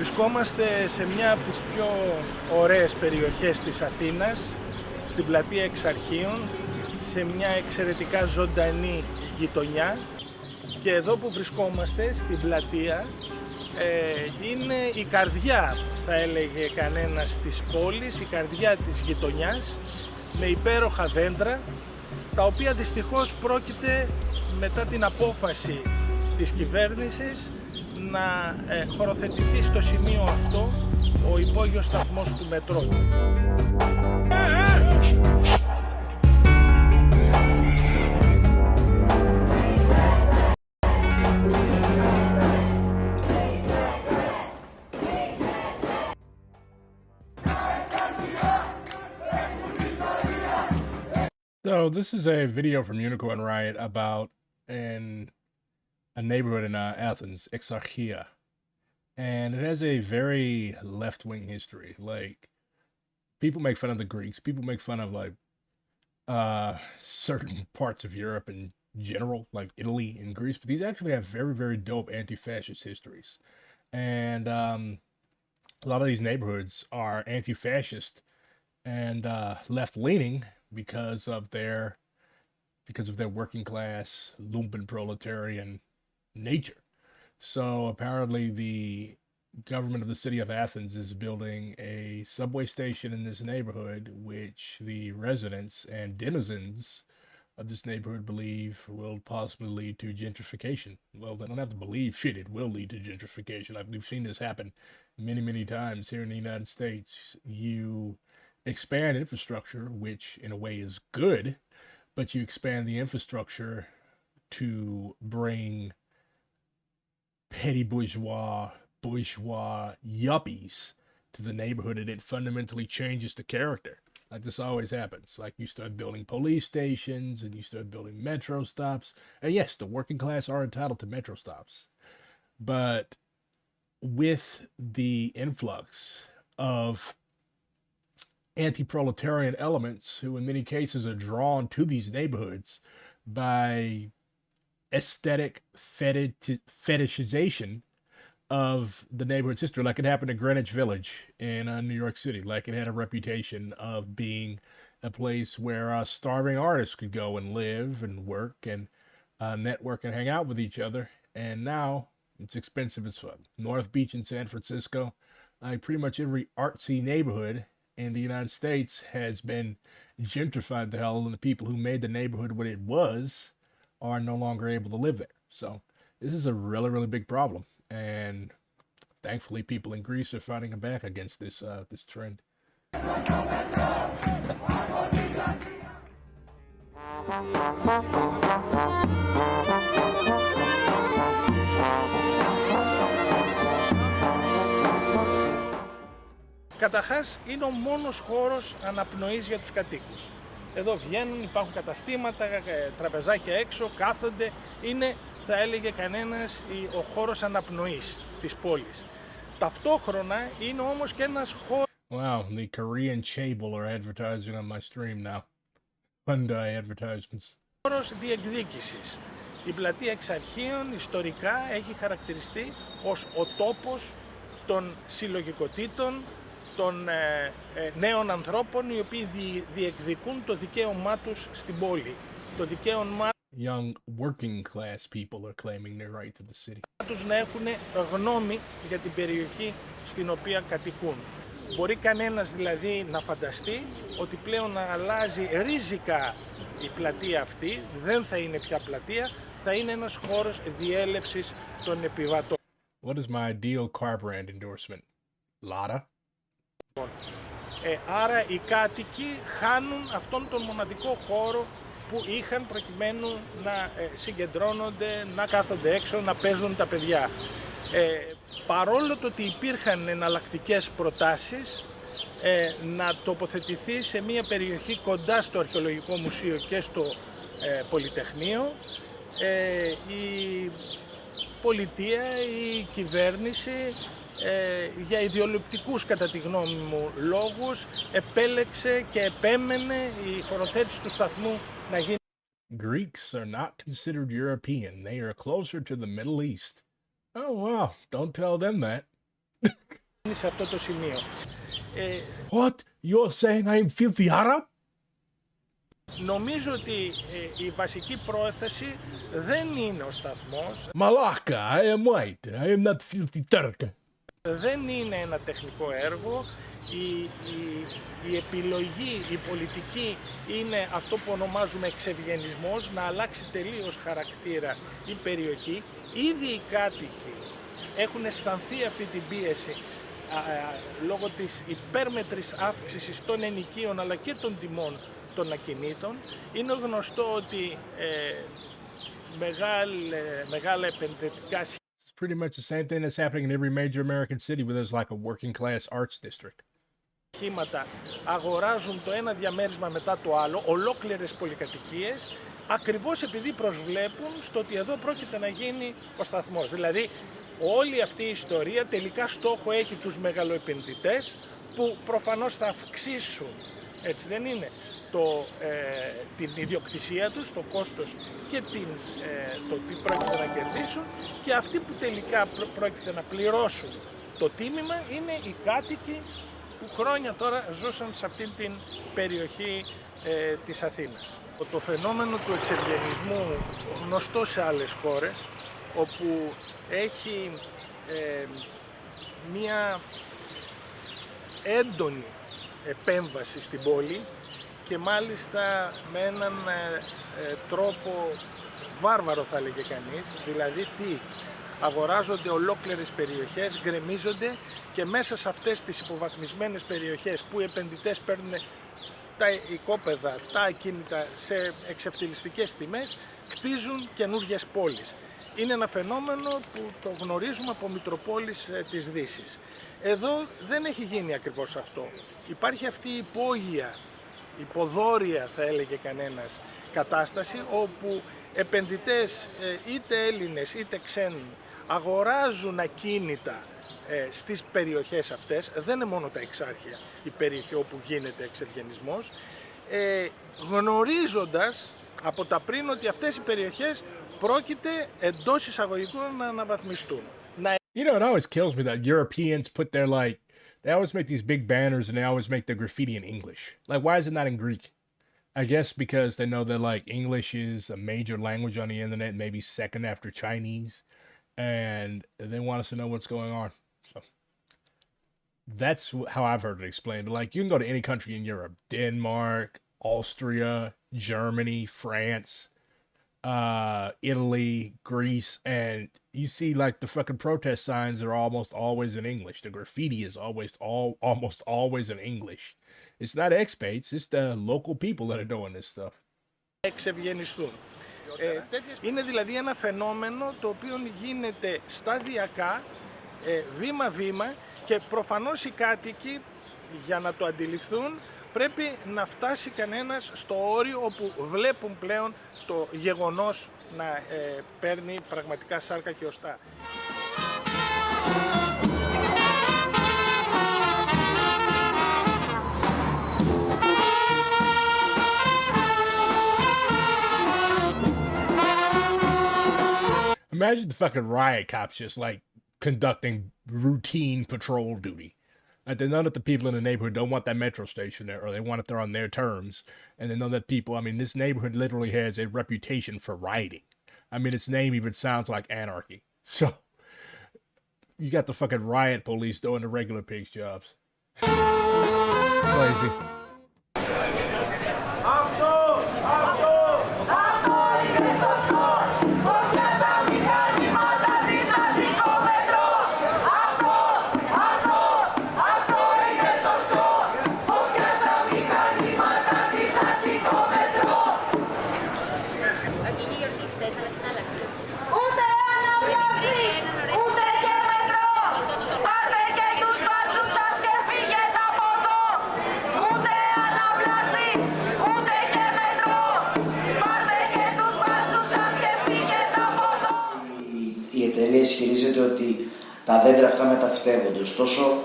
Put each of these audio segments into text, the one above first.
Βρισκόμαστε σε μια από τις πιο ωραίες περιοχές της Αθήνας, στην πλατεία Εξαρχείων, σε μια εξαιρετικά ζωντανή γειτονιά, και εδώ που βρισκόμαστε στην πλατεία είναι η καρδιά, θα έλεγε κανένας, της πόλης, η καρδιά της γειτονιάς, με υπέροχα δέντρα, τα οποία δυστυχώς πρόκειται, μετά την απόφαση της κυβέρνησης, να χωροθετηθεί στο σημείο αυτό ο υπόγειος σταθμός του μετρό. So this is a video from Unicorn Riot about a neighborhood in Athens, Exarchia, and it has a very left-wing history. Like, people make fun of the Greeks, people make fun of like certain parts of Europe in general, like Italy and Greece, but these actually have very, very dope anti-fascist histories. And a lot of these neighborhoods are anti-fascist and left-leaning because of their working class lumpen proletarian nature. So apparently the government of the city of Athens is building a subway station in this neighborhood, which the residents and denizens of this neighborhood believe will possibly lead to gentrification. Well, they don't have to believe shit, it will lead to gentrification. We've seen this happen many, many times here in the United States. You expand infrastructure, which in a way is good, but you expand the infrastructure to bring petty bourgeois yuppies to the neighborhood, and it fundamentally changes the character. Like, this always happens. Like, you start building police stations and you start building metro stops, and yes, the working class are entitled to metro stops, but with the influx of anti-proletarian elements who in many cases are drawn to these neighborhoods by aesthetic fetishization of the neighborhood's history, like it happened in Greenwich Village in New York City. Like, it had a reputation of being a place where starving artists could go and live and work and network and hang out with each other, and now it's expensive as fuck. North Beach in San Francisco, like pretty much every artsy neighborhood in the United States has been gentrified to hell, and the people who made the neighborhood what it was are no longer able to live there. So this is a really, really big problem, and thankfully people in Greece are fighting back against this trend. Καταρχάς, είναι ο μόνος χώρος αναπνοής για τους κατοίκους. Εδώ βγαίνουν, υπάρχουν καταστήματα, τραπεζάκια έξω, κάθονται. Είναι, θα έλεγε κανένας, ο χώρος αναπνοής της πόλης. Ταυτόχρονα είναι όμως και ένας χώρος... Wow, the Korean Chable are advertising on my stream now. Hyundai advertisements. Χώρος διεκδίκησης. Η πλατεία Εξαρχείων ιστορικά έχει χαρακτηριστεί ως ο τόπος των συλλογικοτήτων, των νέων ανθρώπων, οι οποίοι διεκδικούν το δικαίωμά τους στην πόλη. Το δικαίωμά Young working class people are claiming their right to the city. τους να έχουν γνώμη για την περιοχή στην οποία κατοικούν. Μπορεί κανένας δηλαδή να φανταστεί ότι πλέον αλλάζει ριζικά η πλατεία αυτή, δεν θα είναι πια πλατεία, θα είναι ένας χώρος διέλευσης των επιβατών. What is my ideal car brand endorsement? Lada? Άρα οι κάτοικοι χάνουν αυτόν τον μοναδικό χώρο που είχαν προκειμένου να συγκεντρώνονται, να κάθονται έξω, να παίζουν τα παιδιά. Παρόλο το ότι υπήρχαν εναλλακτικές προτάσεις να τοποθετηθεί σε μια περιοχή κοντά στο Αρχαιολογικό Μουσείο και στο Πολυτεχνείο, η πολιτεία, η κυβέρνηση για ιδεολειπτικούς, κατά τη γνώμη μου, λόγους επέλεξε και επέμενε η χωροθέτηση του σταθμού να γίνει. Greeks are not considered European. They are closer to the Middle East. Oh, wow. Don't tell them that. σε αυτό το σημείο. What? You're saying I'm filthy Arab? Νομίζω ότι η βασική πρόθεση δεν είναι ο σταθμός. Malaka, I am white. I am not filthy Turk. Δεν είναι ένα τεχνικό έργο. Η επιλογή, η πολιτική είναι αυτό που ονομάζουμε εξευγενισμός, να αλλάξει τελείως χαρακτήρα η περιοχή. Ήδη οι κάτοικοι έχουν αισθανθεί αυτή την πίεση λόγω της υπέρμετρης αύξησης των ενοικίων αλλά και των τιμών των ακινήτων. Είναι γνωστό ότι μεγάλα επενδυτικά It's pretty much the same thing that's happening in every major American city where there's like a working class arts district. σχήματα αγοράζουν το ένα διαμέρισμα μετά το άλλο, ολόκληρες πολυκατοικίες, ακριβώς επειδή προσβλέπουν στο ότι εδώ πρόκειται να γίνει ο σταθμός. Δηλαδή, όλη αυτή η ιστορία τελικά στόχο έχει τους μεγαλοεπενδυτές που προφανώς θα αυξήσουν, έτσι δεν είναι, την ιδιοκτησία τους, το κόστος και το τι πρόκειται να κερδίσουν, και αυτοί που τελικά πρόκειται να πληρώσουν το τίμημα είναι οι κάτοικοι που χρόνια τώρα ζούσαν σε αυτήν την περιοχή της Αθήνας. Το φαινόμενο του εξευγενισμού γνωστό σε άλλες χώρες, όπου έχει μία έντονη επέμβαση στην πόλη και μάλιστα με έναν τρόπο βάρβαρο θα έλεγε κανείς, δηλαδή τι, αγοράζονται ολόκληρες περιοχές, γκρεμίζονται και μέσα σε αυτές τις υποβαθμισμένες περιοχές που οι επενδυτές παίρνουν τα οικόπεδα, τα ακίνητα σε εξευθυλιστικές τιμές, κτίζουν καινούργιες πόλεις. Είναι ένα φαινόμενο που το γνωρίζουμε από μητροπόλεις της Δύσης. Εδώ δεν έχει γίνει ακριβώς αυτό. Υπάρχει αυτή η υπόγεια, υποδόρια θα έλεγε κανένας, κατάσταση όπου επενδυτές είτε Έλληνες είτε ξένοι αγοράζουν ακίνητα στις περιοχές αυτές. Δεν είναι μόνο τα Εξάρχεια η περιοχή όπου γίνεται εξευγενισμός, γνωρίζοντας από τα πριν ότι αυτές οι περιοχές πρόκειται εντός εισαγωγικών να αναβαθμιστούν. You know, it always kills me that Europeans put their, like, they always make these big banners and they always make their graffiti in English. Like, why is it not in Greek? I guess because they know that, like, English is a major language on the internet, maybe second after Chinese, and they want us to know what's going on. So that's how I've heard it explained. But, like, you can go to any country in Europe, Denmark, Austria, Germany, France, Italy, Greece, and you see like the fucking protest signs are almost always in English. The graffiti is almost always in English. It's not expats, it's the local people that are doing this stuff. Εξευγενιστούν. Είναι δηλαδή ένα φαινόμενο το οποίο γίνεται σταδιακά, βήμα-βήμα, και προφανώς οι κάτοικοι για να το αντιληφθούν πρέπει να φτάσει κανένας στο όριο όπου βλέπουν πλέον το γεγονός να παίρνει πραγματικά σάρκα και οστά. Imagine the fucking riot cops just like conducting routine patrol duty. Like they know that the people in the neighborhood don't want that metro station there, or they want it there on their terms. And they know that people, I mean, this neighborhood literally has a reputation for rioting. I mean, its name even sounds like anarchy. So, you got the fucking riot police doing the regular pigs' jobs. Crazy. Ισχυρίζεται ότι τα δέντρα αυτά μεταφυτεύονται, ωστόσο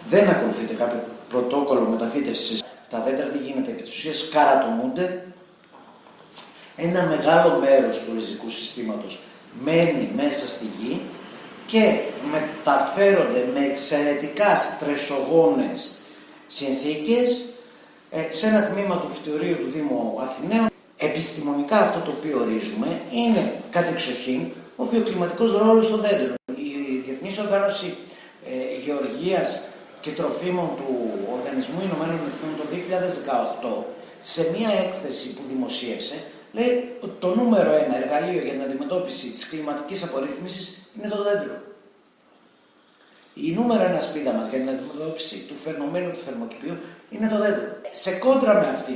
δεν ακολουθείται κάποιο πρωτόκολλο μεταφύτευσης. Τα δέντρα τι γίνεται, επί της ουσίας καρατομούνται, ένα μεγάλο μέρος του ριζικού συστήματος μένει μέσα στη γη και μεταφέρονται με εξαιρετικά στρεσογόνες συνθήκες σε ένα τμήμα του φυτορίου του Δήμου Αθηναίων. Επιστημονικά αυτό το οποίο ορίζουμε είναι κατεξοχήν ο βιοκλιματικός ρόλος των δέντρων. Η Διεθνής Οργάνωση Γεωργίας και Τροφίμων του Οργανισμού Ηνωμένων Εθνών το 2018 σε μία έκθεση που δημοσίευσε λέει ότι το νούμερο 1 εργαλείο για την αντιμετώπιση της κλιματικής απορρίθμισης είναι το δέντρο. Η νούμερο 1 σπίδα μας για την αντιμετώπιση του φαινομένου του θερμοκηπίου είναι το δέντρο. Σε κόντρα με αυτή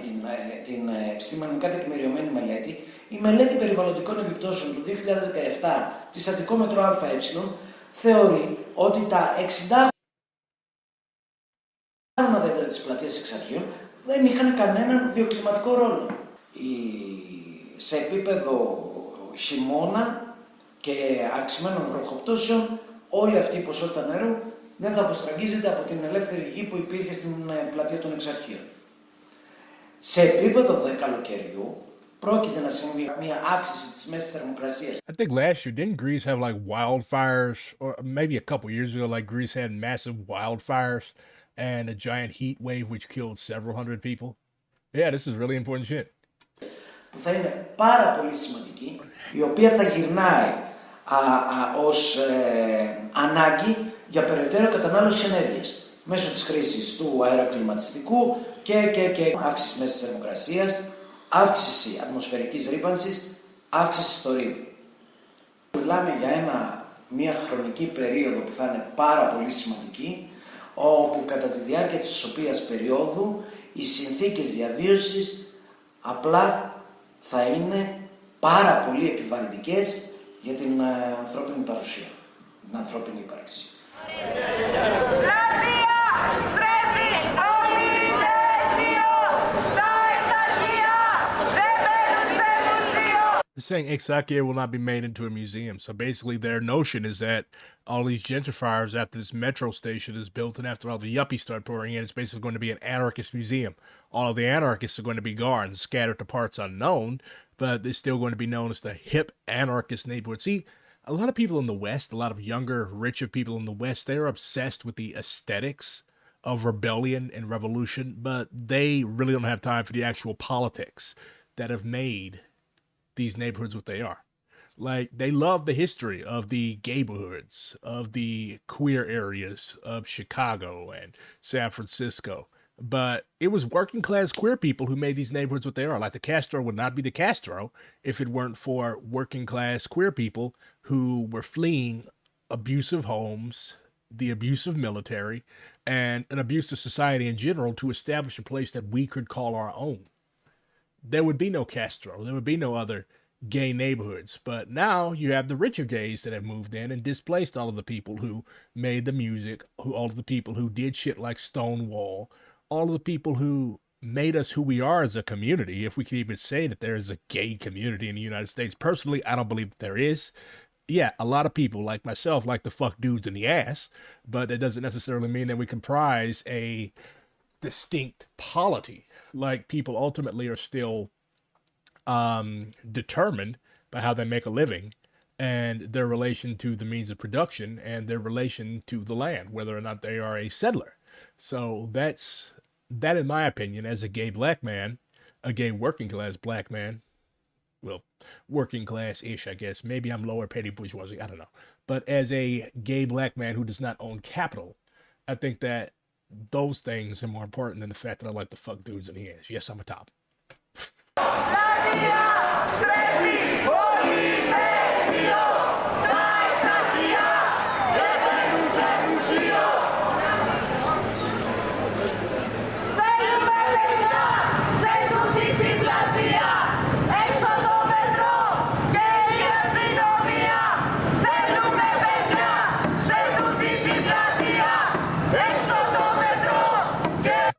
την επιστημονικά τεκμηριωμένη μελέτη, η μελέτη περιβαλλοντικών επιπτώσεων του 2017 της Αντικόμετρο ΑΕ θεωρεί ότι τα 60 δέντρα της πλατείας Εξαρχείων δεν είχαν κανέναν βιοκλιματικό ρόλο. Σε επίπεδο χειμώνα και αυξημένων βροχοπτώσεων, όλη αυτή η ποσότητα νερού δεν θα αποστραγγίζεται από την ελεύθερη γη που υπήρχε στην πλατεία των Εξαρχείων. Σε επίπεδο δε καλοκαιριού, πρόκειται να συμβεί μια αύξηση της μέσης θερμοκρασίας. I think last year, didn't Greece have like wildfires, or maybe a couple years ago, like Greece had massive wildfires and a giant heat wave which killed several hundred people? Yeah, this is really important shit. Που θα είναι πάρα πολύ σημαντική, η οποία θα γυρνάει ως ανάγκη για περαιτέρω κατανάλωση ενέργειας μέσω της χρήσης του αεροκλιματιστικού και αύξηση μέσης θερμοκρασίας, αύξηση ατμοσφαιρικής ρύπανσης, αύξηση φθορύδου. Μιλάμε για μια χρονική περίοδο που θα είναι πάρα πολύ σημαντική, όπου κατά τη διάρκεια της οποίας περίοδου οι συνθήκες διαβίωσης απλά θα είναι πάρα πολύ επιβαρυντικές για την ανθρώπινη παρουσία, την ανθρώπινη ύπαρξη. They're saying Exarchia will not be made into a museum. So basically their notion is that all these gentrifiers after this metro station is built and after all the yuppies start pouring in, it's basically going to be an anarchist museum. All of the anarchists are going to be gone, scattered to parts unknown, but they're still going to be known as the hip anarchist neighborhood. See, a lot of people in the West, a lot of younger, richer people in the West, they're obsessed with the aesthetics of rebellion and revolution, but they really don't have time for the actual politics that have made these neighborhoods what they are. Like, they love the history of the gayborhoods, of the queer areas of Chicago and San Francisco. But it was working class queer people who made these neighborhoods what they are. Like, the Castro would not be the Castro if it weren't for working class queer people who were fleeing abusive homes, the abusive military, and an abusive society in general to establish a place that we could call our own. There would be no Castro. There would be no other gay neighborhoods. But now you have the richer gays that have moved in and displaced all of the people who made the music, all of the people who did shit like Stonewall, all of the people who made us who we are as a community, if we could even say that there is a gay community in the United States. Personally, I don't believe that there is. Yeah, a lot of people like myself like to fuck dudes in the ass, but that doesn't necessarily mean that we comprise a distinct polity. Like, people ultimately are still determined by how they make a living and their relation to the means of production and their relation to the land, whether or not they are a settler. So that, in my opinion, as a gay black man, a gay working class black man, well, working class-ish, I guess. Maybe I'm lower petty bourgeoisie, I don't know. But as a gay black man who does not own capital, I think that those things are more important than the fact that I like to fuck dudes in the ass. Yes, I'm a top.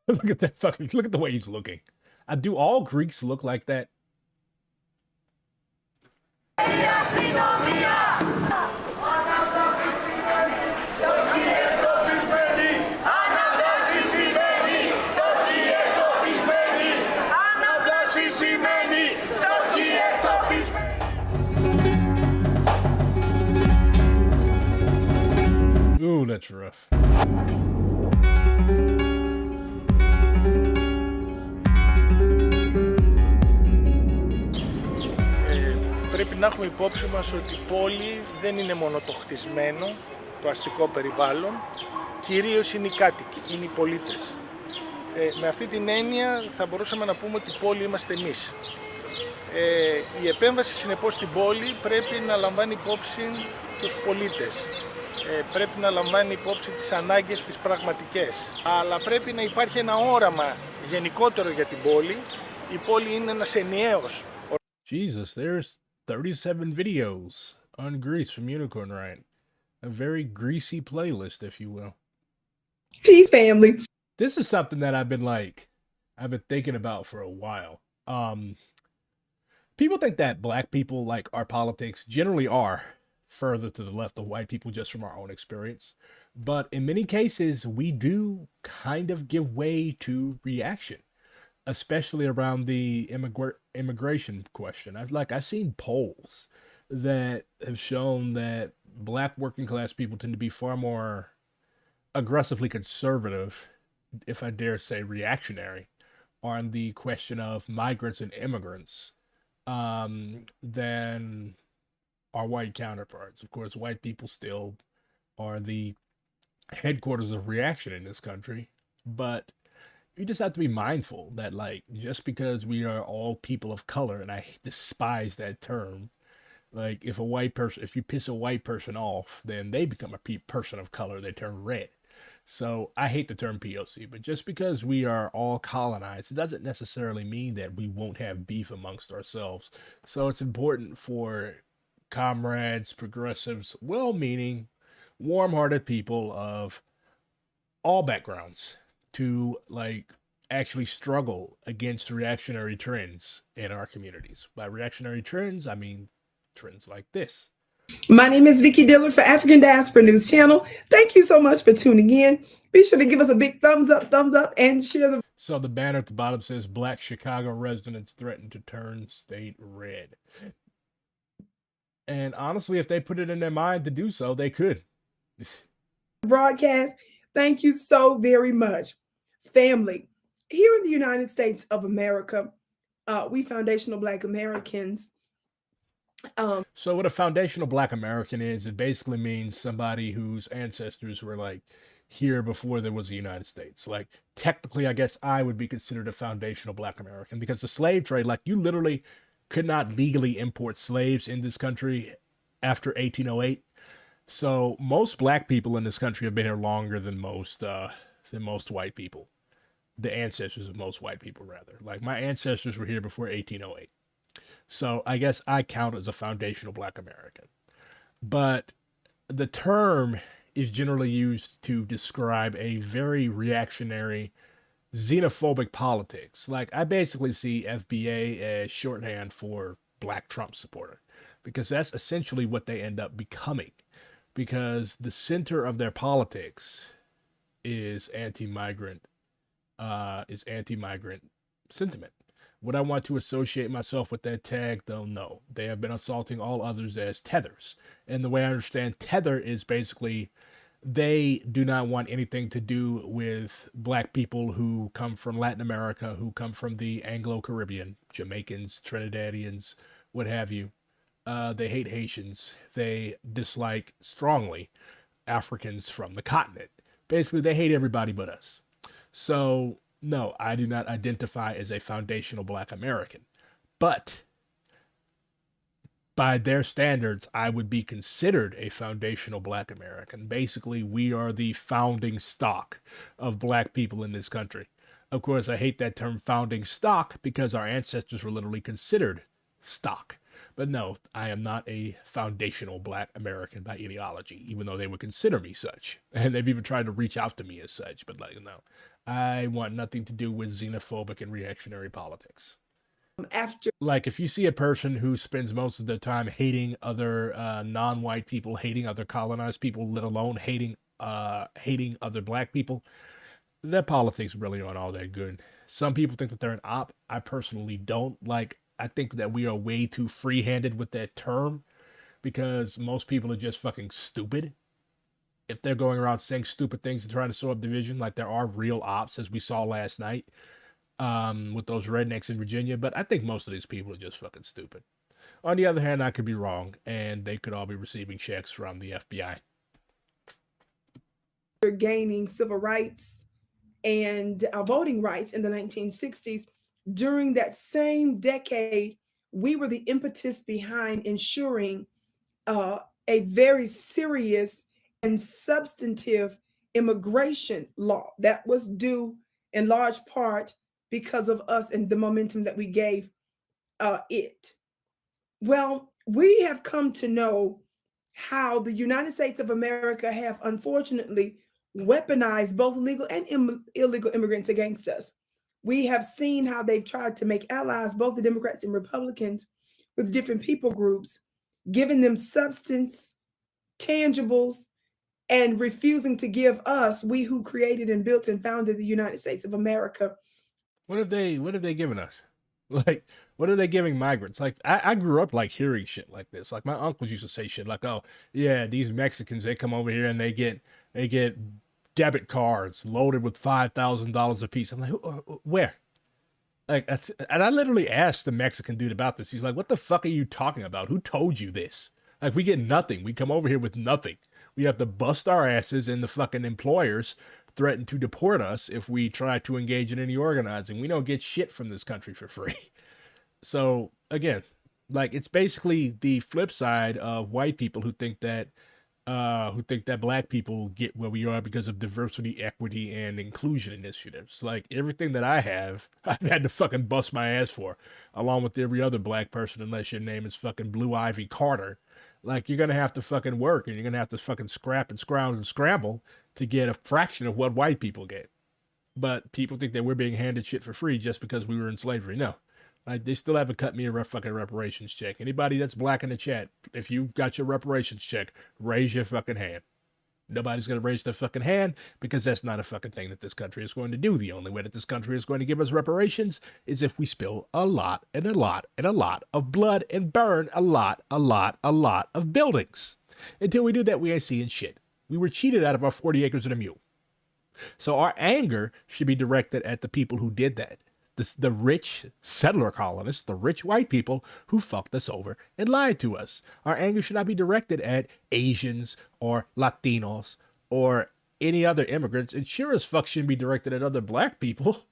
Look at that fucking, look at the way he's looking. Do all Greeks look like that? Ooh, that's rough. Πρέπει να έχουμε υπόψη μας ότι η πόλη δεν είναι μόνο το χτισμένο, το αστικό περιβάλλον, κυρίως είναι οι κάτοικοι, είναι οι πολίτες. Με αυτή την έννοια θα μπορούσαμε να πούμε ότι η πόλη είμαστε εμείς. Η επέμβαση συνεπώς στην πόλη πρέπει να λαμβάνει υπόψη τους πολίτες. Πρέπει να λαμβάνει υπόψη τις ανάγκες τις πραγματικές. Αλλά πρέπει να υπάρχει ένα όραμα γενικότερο για την πόλη. Η πόλη είναι ένας ενιαίος. Jesus, there's 37 videos on Greece from Unicorn Riot. A very greasy playlist, if you will. Peace, family. This is something that I've been thinking about for a while. People think that black people, like our politics, generally are further to the left of white people just from our own experience. But in many cases, we do kind of give way to reaction, especially around the immigration question. I've seen polls that have shown that black working class people tend to be far more aggressively conservative, if I dare say reactionary, on the question of migrants and immigrants than our white counterparts. Of course, white people still are the headquarters of reaction in this country, but you just have to be mindful that, like, just because we are all people of color, and I despise that term, like, if you piss a white person off, then they become a person of color, they turn red. So I hate the term POC, but just because we are all colonized, it doesn't necessarily mean that we won't have beef amongst ourselves. So it's important for comrades, progressives, well-meaning, warm-hearted people of all backgrounds to, like, actually struggle against reactionary trends in our communities. By reactionary trends, I mean trends like this. My name is Vicky Dillard for African Diaspora News Channel. Thank you so much for tuning in. Be sure to give us a big thumbs up, and share the... So the banner at the bottom says, Black Chicago residents threaten to turn state red. And honestly, if they put it in their mind to do so, they could. broadcast. Thank you so very much. Family, here in the United States of America, we foundational Black Americans. So what a foundational Black American is, it basically means somebody whose ancestors were, like, here before there was the United States. Like, technically, I guess I would be considered a foundational Black American, because the slave trade, like, you literally could not legally import slaves in this country after 1808. So most Black people in this country have been here longer than most white people. The ancestors of most white people, rather. Like, my ancestors were here before 1808. So I guess I count as a foundational Black American. But the term is generally used to describe a very reactionary, xenophobic politics. Like, I basically see FBA as shorthand for Black Trump supporter, because that's essentially what they end up becoming, because the center of their politics is anti-migrant sentiment. Would I want to associate myself with that tag, though? No. They have been assaulting all others as tethers. And the way I understand tether is basically they do not want anything to do with Black people who come from Latin America, who come from the Anglo-Caribbean, Jamaicans, Trinidadians, what have you. They hate Haitians. They dislike strongly Africans from the continent. Basically, they hate everybody but us. So, no, I do not identify as a foundational Black American. But by their standards, I would be considered a foundational Black American. Basically, we are the founding stock of Black people in this country. Of course, I hate that term founding stock, because our ancestors were literally considered stock. But no, I am not a foundational Black American by ideology, even though they would consider me such. And they've even tried to reach out to me as such. But, like, no, I want nothing to do with xenophobic and reactionary politics. Like, if you see a person who spends most of their time hating other non-white people, hating other colonized people, let alone hating other Black people, their politics really aren't all that good. Some people think that they're an op. I personally don't. Like, I think that we are way too free-handed with that term, because most people are just fucking stupid. if they're going around saying stupid things and trying to sow up division, like there are real ops, as we saw last night, with those rednecks in Virginia. But I think most of these people are just fucking stupid. On the other hand, I could be wrong, and they could all be receiving checks from the FBI. Gaining civil rights and voting rights in the 1960s. During that same decade, we were the impetus behind ensuring a very serious and substantive immigration law that was due in large part because of us and the momentum that we gave it. Well, we have come to know how the United States of America have unfortunately weaponized both legal and illegal immigrants against us. We have seen how they've tried to make allies, both the Democrats and Republicans, with different people groups, giving them substance, tangibles, and refusing to give us, we who created and built and founded the United States of America. What have they given us? Like, what are they giving migrants? Like, I grew up like hearing shit like this. Like my uncles used to say shit like, "Oh, yeah, these Mexicans, they come over here and they get debit cards loaded with $5,000 a piece." I'm like, where? Like, and I literally asked the Mexican dude about this. He's like, "What the fuck are you talking about? Who told you this? Like, we get nothing. We come over here with nothing. We have to bust our asses, and the fucking employers threaten to deport us if we try to engage in any organizing. We don't get shit from this country for free." So again, like, it's basically the flip side of white people who think that black people get where we are because of diversity, equity, and inclusion initiatives. Like, everything that I have, I've had to fucking bust my ass for, along with every other black person, unless your name is fucking Blue Ivy Carter. Like, you're gonna have to fucking work, and you're gonna have to fucking scrap and scrounge and scramble to get a fraction of what white people get. But people think that we're being handed shit for free just because we were in slavery. No. Like, they still haven't cut me a fucking reparations check. Anybody that's black in the chat, if you got your reparations check, raise your fucking hand. Nobody's going to raise their fucking hand because that's not a fucking thing that this country is going to do. The only way that this country is going to give us reparations is if we spill a lot and a lot and a lot of blood and burn a lot of buildings. Until we do that, we ain't seeing shit. We were cheated out of our 40 acres and a mule. So our anger should be directed at the people who did that. The rich settler colonists, the rich white people who fucked us over and lied to us. Our anger should not be directed at Asians or Latinos or any other immigrants. It sure as fuck shouldn't be directed at other black people.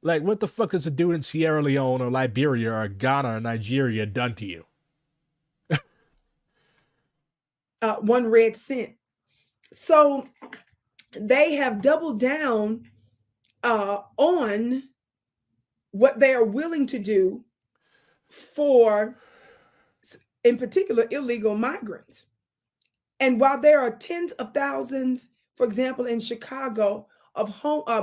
Like, what the fuck has a dude in Sierra Leone or Liberia or Ghana or Nigeria done to you? One red cent. So they have doubled down on what they are willing to do for, in particular, illegal migrants. And while there are tens of thousands, for example, in Chicago, of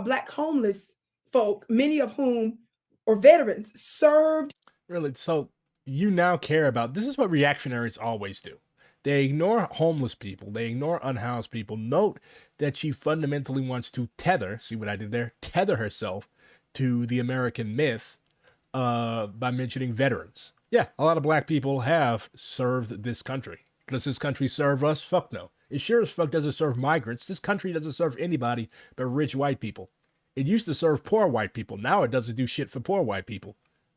black homeless folk, many of whom are veterans, served. Really? So you now care about, this is what reactionaries always do. They ignore homeless people. They ignore unhoused people. Note that she fundamentally wants to tether, see what I did there? Tether herself to the American myth by mentioning veterans. Yeah, a lot of black people have served this country. Does this country serve us? Fuck no. It sure as fuck doesn't serve migrants. This country doesn't serve anybody but rich white people. It used to serve poor white people. Now it doesn't do shit for poor white people.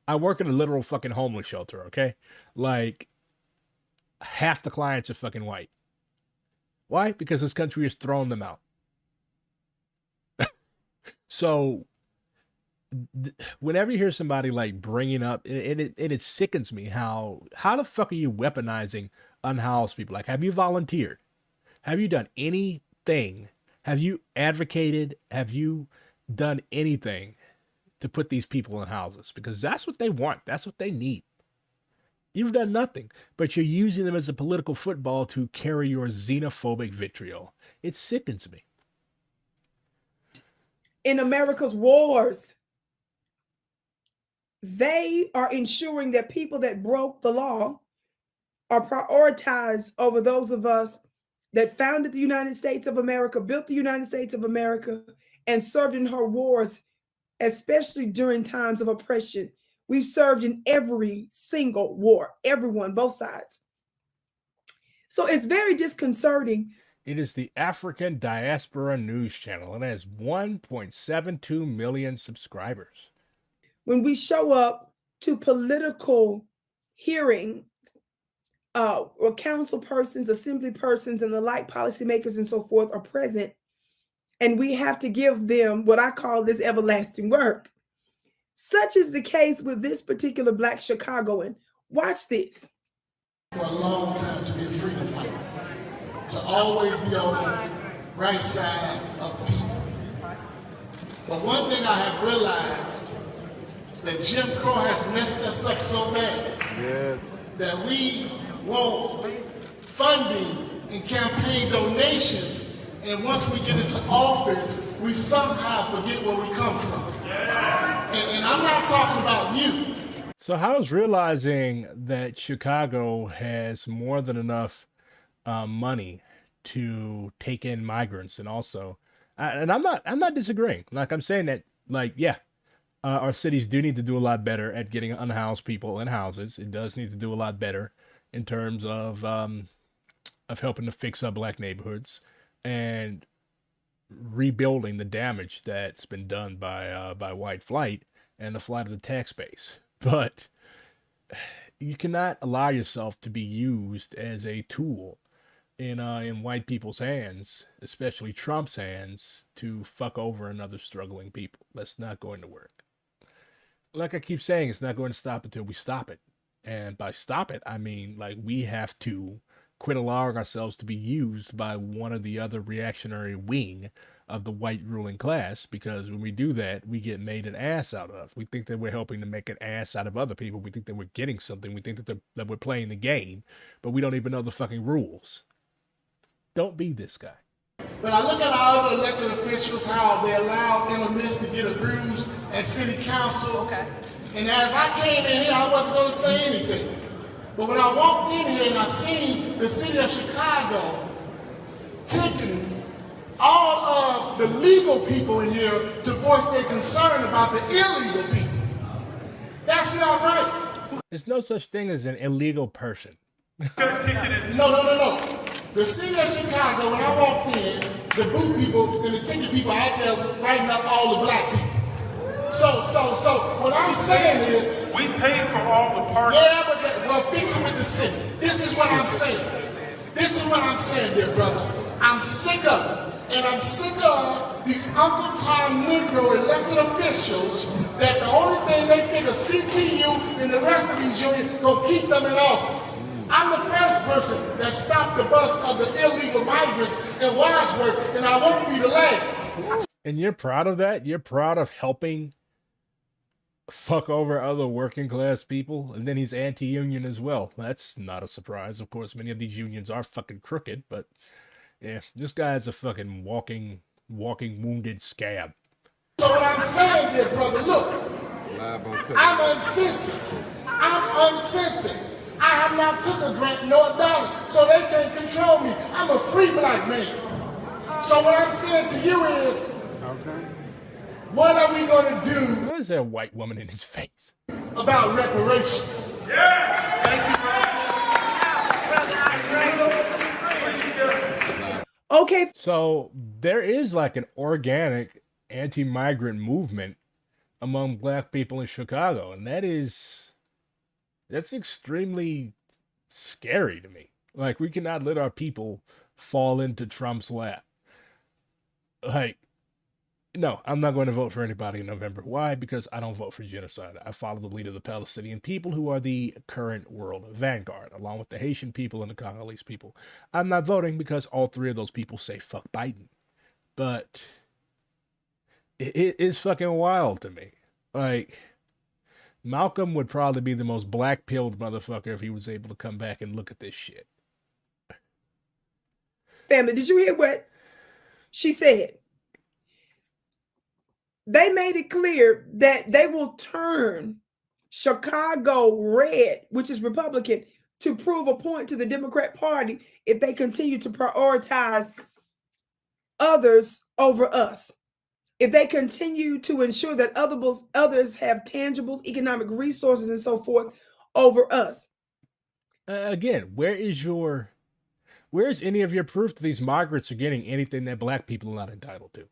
I work in a literal fucking homeless shelter, okay? Like, half the clients are fucking white. Why? Because this country has thrown them out. So whenever you hear somebody like bringing up, and it sickens me how the fuck are you weaponizing unhoused people? Like, have you volunteered? Have you done anything? Have you advocated? Have you done anything to put these people in houses? Because that's what they want. That's what they need. You've done nothing, but you're using them as a political football to carry your xenophobic vitriol. It sickens me. In America's wars, they are ensuring that people that broke the law are prioritized over those of us that founded the United States of America, built the United States of America, and served in her wars, especially during times of oppression. We've served in every single war, everyone, both sides. So it's very disconcerting. It is the African Diaspora News Channel. It has 1.72 million subscribers. When we show up to political hearing, or council persons, assembly persons, and the like, policymakers and so forth are present, and we have to give them what I call this everlasting work. Such is the case with this particular Black Chicagoan. Watch this. For a long time to be a freedom fighter, to always be on the right side of people. But one thing I have realized, that Jim Crow has messed us up so bad that we want funding and campaign donations, and once we get into office, we somehow forget where we come from. And I'm not talking about you. So how's realizing that Chicago has more than enough money to take in migrants, and also, and I'm not disagreeing. Like, I'm saying that, like, yeah, our cities do need to do a lot better at getting unhoused people in houses. It does need to do a lot better in terms of helping to fix up Black neighborhoods and rebuilding the damage that's been done by white flight and the flight of the tax base. But you cannot allow yourself to be used as a tool in white people's hands, especially Trump's hands, to fuck over another struggling people. That's not going to work. Like I keep saying, it's not going to stop until we stop it. And by stop it, I mean, like, we have to quit allowing ourselves to be used by one or the other reactionary wing of the white ruling class, because when we do that, we get made an ass out of. We think that we're helping to make an ass out of other people. We think that we're getting something. We think that we're playing the game, but we don't even know the fucking rules. Don't be this guy. But I look at our other elected officials, how they allow immigrants to get abused at city council. Okay. And as I came in here, I wasn't going to say anything. But when I walked in here and I seen the city of Chicago ticketing all of the legal people in here to voice their concern about the illegal people, that's not right. There's no such thing as an illegal person. No. The city of Chicago, when I walked in, the booth people and the ticket people out there writing up all the Black people. So what I'm saying is, we paid for all the parking. Yeah, but well, fix it with the city. This is what I'm saying. This is what I'm saying, dear brother. I'm sick of it. And I'm sick of these Uncle Tom Negro elected officials that the only thing they figure CTU and the rest of these unions gonna keep them in office. I'm the first person that stopped the bus of the illegal migrants in Wadsworth, and I won't be the last. And you're proud of that? You're proud of helping fuck over other working class people? And then he's anti-union as well. That's not a surprise. Of course, many of these unions are fucking crooked, but yeah, this guy's a fucking walking wounded scab. So what I'm saying, dear brother, look, I'm uncensored. I have not took a grant nor a dollar, so they can't control me. I'm a free Black man. So what I'm saying to you is, what are we going to do? What is that white woman in his face? About reparations. Yeah! Thank you, Okay. So there is like an organic anti-migrant movement among Black people in Chicago, and that's extremely scary to me. Like, we cannot let our people fall into Trump's lap. Like, no, I'm not going to vote for anybody in November. Why? Because I don't vote for genocide. I follow the lead of the Palestinian people, who are the current world vanguard, along with the Haitian people and the Congolese people. I'm not voting because all three of those people say fuck Biden. But it is fucking wild to me. Like, Malcolm would probably be the most black-pilled motherfucker if he was able to come back and look at this shit. Family, did you hear what she said? They made it clear that they will turn Chicago red, which is Republican, to prove a point to the Democrat Party if they continue to prioritize others over us. If they continue to ensure that others have tangibles, economic resources, and so forth over us. Again, where is your Where's any of your proof that these migrants are getting anything that black people are not entitled to?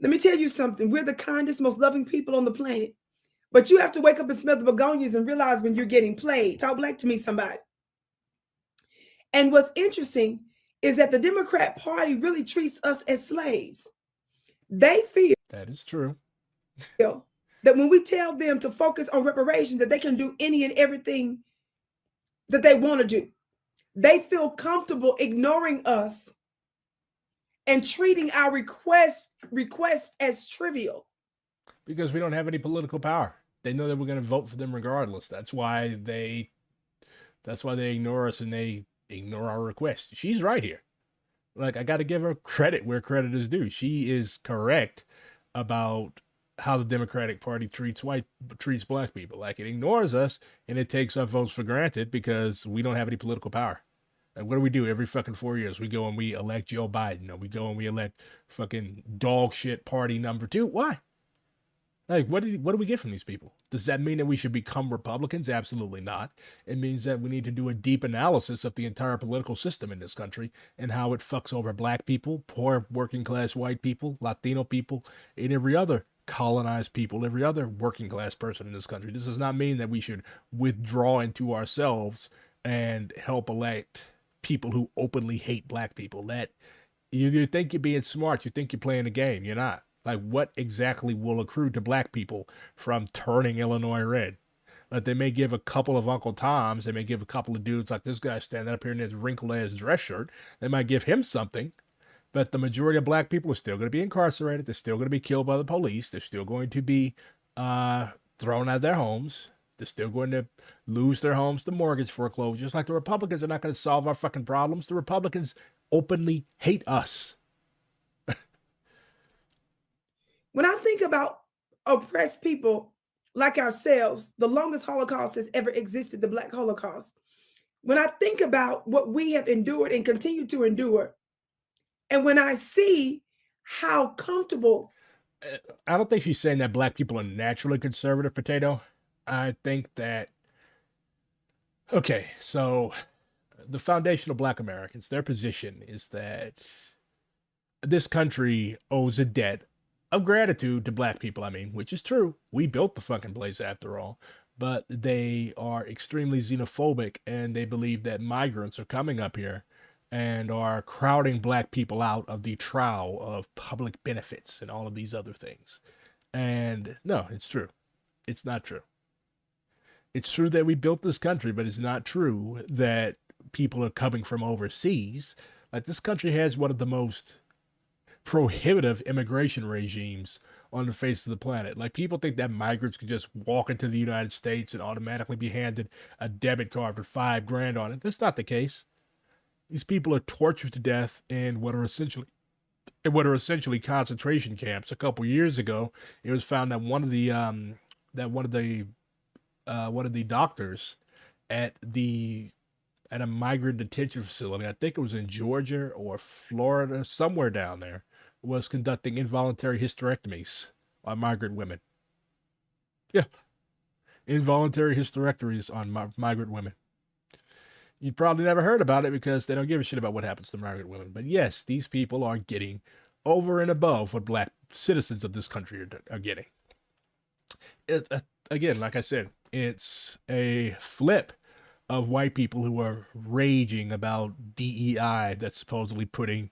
Let me tell you something. We're the kindest, most loving people on the planet. But you have to wake up and smell the begonias and realize when you're getting played. Talk black to me, somebody. And what's interesting is that the Democrat Party really treats us as slaves. They feel That is true. that when we tell them to focus on reparations, that they can do any and everything that they want to do. They feel comfortable ignoring us and treating our request as trivial. Because we don't have any political power. They know that we're going to vote for them regardless. That's why they ignore us and they ignore our request. She's right here. Like, I got to give her credit where credit is due. She is correct about how the Democratic Party treats black people. Like, it ignores us and it takes our votes for granted because we don't have any political power. Like, what do we do every fucking 4 years? We go and we elect Joe Biden, or we go and we elect fucking dog shit party number 2. Why? Like, what do we get from these people? Does that mean that we should become Republicans? Absolutely not. It means that we need to do a deep analysis of the entire political system in this country and how it fucks over black people, poor working class white people, Latino people, and every other colonized people, every other working class person in this country. This does not mean that we should withdraw into ourselves and help elect people who openly hate black people. That you think you're being smart, you think you're playing a game. You're not. Like, what exactly will accrue to black people from turning Illinois red? Like, they may give a couple of Uncle Toms, they may give a couple of dudes like this guy standing up here in his wrinkled ass dress shirt, they might give him something, but the majority of black people are still going to be incarcerated, they're still going to be killed by the police, they're still going to be thrown out of their homes, they're still going to lose their homes to mortgage foreclosures. Like, the Republicans are not going to solve our fucking problems. The Republicans openly hate us. When I think about oppressed people like ourselves, the longest Holocaust has ever existed, the Black Holocaust. When I think about what we have endured and continue to endure, and when I see how comfortable. I don't think she's saying that black people are naturally conservative, Potato. I think that, okay, so the foundation of black Americans, their position is that this country owes a debt of gratitude to black people, which is true. We built the fucking place after all. But they are extremely xenophobic and they believe that migrants are coming up here and are crowding black people out of the trough of public benefits and all of these other things. And no, it's true. It's not true. It's true that we built this country, but it's not true that people are coming from overseas. Like, this country has one of the most prohibitive immigration regimes on the face of the planet. Like, people think that migrants can just walk into the United States and automatically be handed a debit card with $5,000 on it. That's not the case. These people are tortured to death in what are essentially concentration camps. A couple years ago, it was found that one of the doctors at a migrant detention facility, I think it was in Georgia or Florida, somewhere down there, was conducting involuntary hysterectomies on migrant women. Yeah. Involuntary hysterectomies on migrant women. You'd probably never heard about it because they don't give a shit about what happens to migrant women. But yes, these people are getting over and above what black citizens of this country are getting. Again, like I said, it's a flip of white people who are raging about DEI that's supposedly putting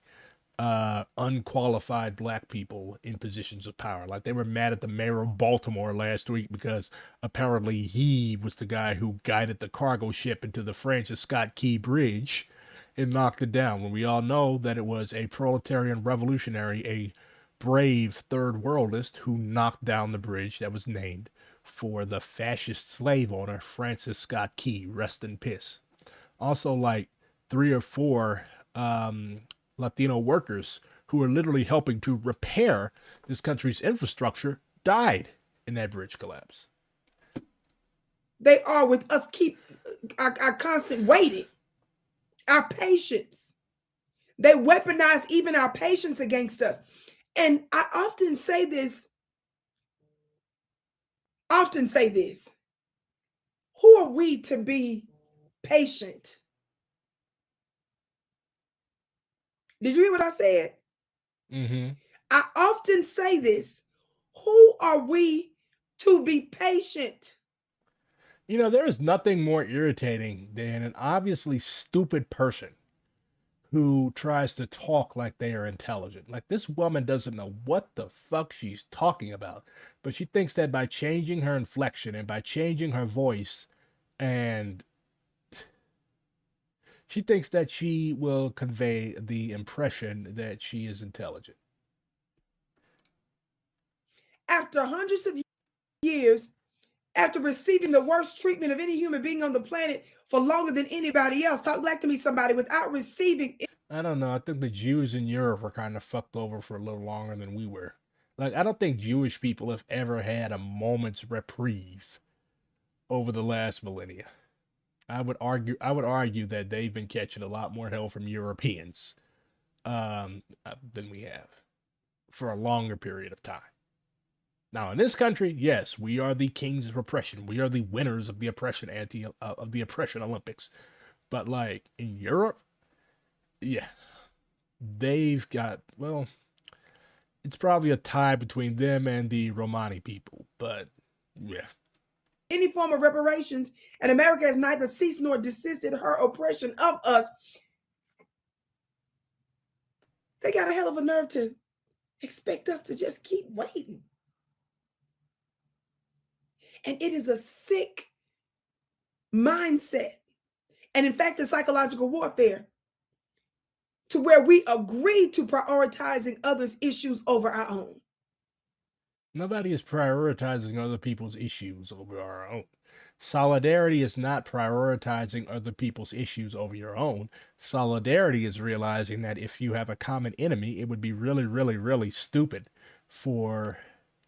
unqualified black people in positions of power. Like, they were mad at the mayor of Baltimore last week because apparently he was the guy who guided the cargo ship into the Francis Scott Key Bridge and knocked it down, when we all know that it was a proletarian revolutionary, a brave third worldist, who knocked down the bridge that was named for the fascist slave owner Francis Scott Key. Rest in piss. Also, like 3 or 4 Latino workers who are literally helping to repair this country's infrastructure died in that bridge collapse. They are with us, keep our constant waiting, our patience. They weaponize even our patience against us. And I often say this. Who are we to be patient? Did you hear what I said? Mm-hmm. I often say this. Who are we to be patient? You know, there is nothing more irritating than an obviously stupid person who tries to talk like they are intelligent. Like, this woman doesn't know what the fuck she's talking about, but she thinks that by changing her inflection and by changing her voice, and she thinks that she will convey the impression that she is intelligent. After hundreds of years, after receiving the worst treatment of any human being on the planet for longer than anybody else, talk back to me, somebody, without receiving. I don't know. I think the Jews in Europe were kind of fucked over for a little longer than we were. Like, I don't think Jewish people have ever had a moment's reprieve over the last millennia. I would argue that they've been catching a lot more hell from Europeans than we have for a longer period of time. Now, in this country, yes, we are the kings of oppression. We are the winners of the oppression of the oppression Olympics. But like in Europe, yeah, they've got, well, it's probably a tie between them and the Romani people, but yeah. Any form of reparations, and America has neither ceased nor desisted her oppression of us. They got a hell of a nerve to expect us to just keep waiting. And it is a sick mindset. And in fact, the psychological warfare to where we agree to prioritizing others' issues over our own. Nobody is prioritizing other people's issues over our own. Solidarity is not prioritizing other people's issues over your own. Solidarity is realizing that if you have a common enemy, it would be really, really, really stupid for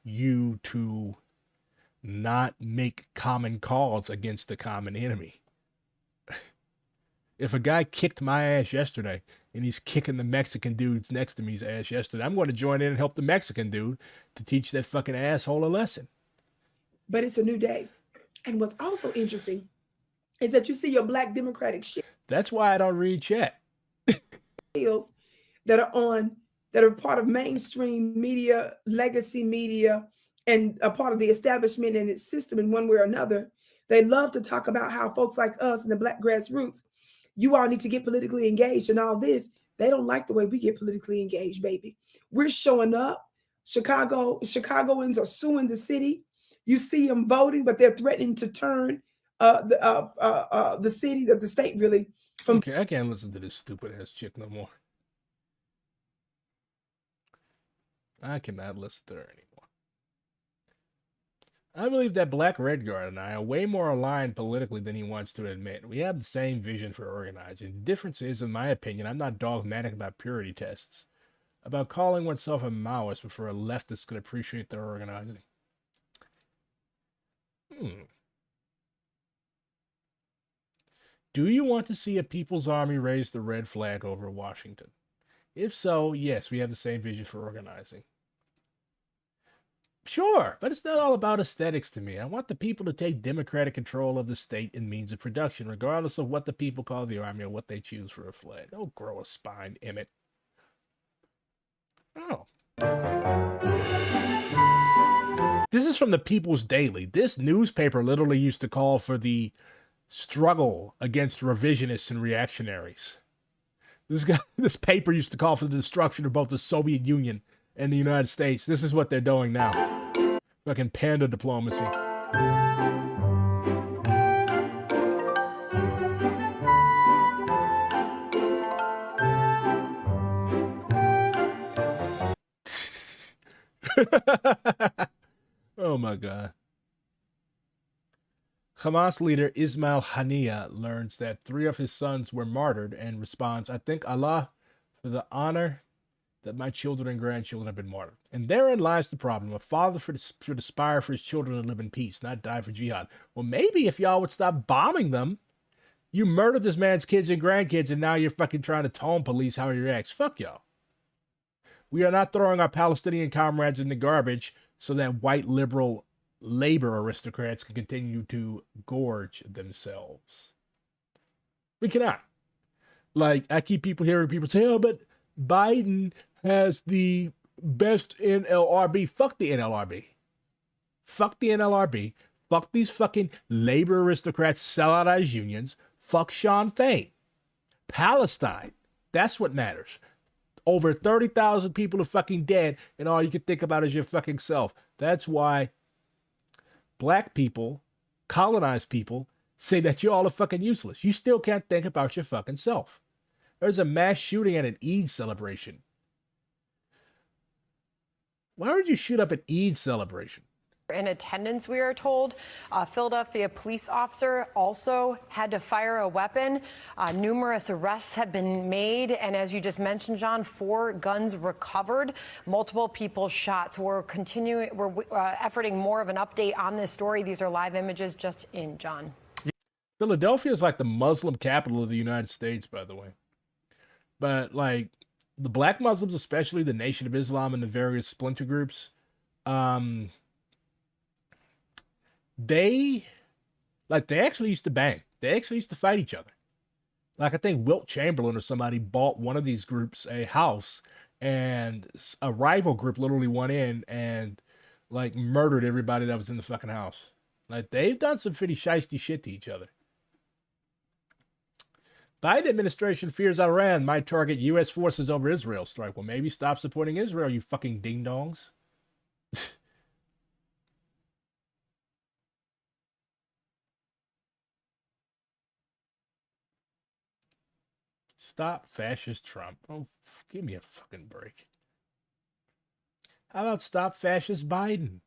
you to not make common cause against the common enemy. If a guy kicked my ass yesterday and he's kicking the Mexican dude's next to me's ass yesterday, I'm going to join in and help the Mexican dude to teach that fucking asshole a lesson. But it's a new day. And what's also interesting is that you see your Black Democratic That's why I don't read chat. shields that are part of mainstream media, legacy media, and a part of the establishment and its system in one way or another. They love to talk about how folks like us in the Black grassroots, you all need to get politically engaged and all this. They don't like the way we get politically engaged, baby. We're showing up. Chicagoans are suing the city. You see them voting, but they're threatening to turn the city, the state, really. From Okay, I can't listen to this stupid ass chick no more. I cannot listen to her anymore. I believe that Black Redguard and I are way more aligned politically than he wants to admit. We have the same vision for organizing. The difference is, in my opinion, I'm not dogmatic about purity tests, about calling oneself a Maoist before a leftist could appreciate their organizing. Do you want to see a people's army raise the red flag over Washington? If so, yes, we have the same vision for organizing. Sure, but it's not all about aesthetics to me. I want the people to take democratic control of the state and means of production, regardless of what the people call the army or what they choose for a flag. Oh, grow a spine, Emmett. Oh. This is from the People's Daily. This newspaper literally used to call for the struggle against revisionists and reactionaries. This paper used to call for the destruction of both the Soviet Union and the United States. This is what they're doing now. Fucking panda diplomacy. Oh my God. Hamas leader Ismail Haniyeh learns that 3 of his sons were martyred and responds, I thank Allah for the honor that my children and grandchildren have been martyred. And therein lies the problem. A father should aspire for his children to live in peace, not die for jihad. Well, maybe if y'all would stop bombing them. You murdered this man's kids and grandkids, and now you're fucking trying to tone police how he reacts. Fuck y'all. We are not throwing our Palestinian comrades in the garbage so that white liberal labor aristocrats can continue to gorge themselves. We cannot. Like, I keep hearing people say, oh, but Biden has the best NLRB. Fuck the NLRB. Fuck the NLRB. Fuck these fucking labor aristocrats, sellout unions. Fuck Sean Fain. Palestine. That's what matters. Over 30,000 people are fucking dead, and all you can think about is your fucking self. That's why black people, colonized people, say that you all are fucking useless. You still can't think about your fucking self. There's a mass shooting at an Eid celebration. Why would you shoot up an Eid celebration? In attendance, we are told. A Philadelphia police officer also had to fire a weapon. Numerous arrests have been made. And as you just mentioned, John, 4 guns recovered, multiple people shot. So we're efforting more of an update on this story. These are live images just in, John. Philadelphia is like the Muslim capital of the United States, by the way. But like the black Muslims, especially the Nation of Islam and the various splinter groups, they actually used to bang. They actually used to fight each other. Like I think Wilt Chamberlain or somebody bought one of these groups a house, and a rival group literally went in and like murdered everybody that was in the fucking house. Like they've done some pretty shiesty shit to each other. Biden administration fears Iran might target U.S. forces over Israel strike. Well, maybe stop supporting Israel, you fucking ding-dongs. Stop fascist Trump. Oh, give me a fucking break. How about stop fascist Biden?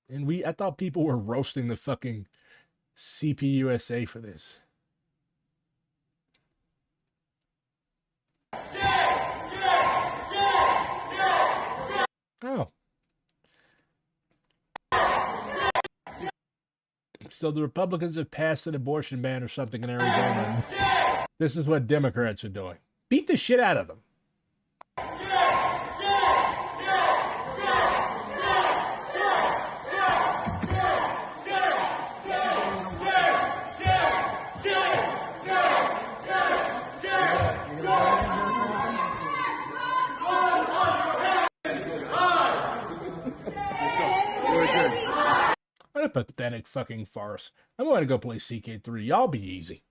And I thought people were roasting the fucking CPUSA for this. Oh. So the Republicans have passed an abortion ban or something in Arizona. This is what Democrats are doing. Beat the shit out of them. What a pathetic fucking farce. I'm going to go play CK3. Y'all be easy.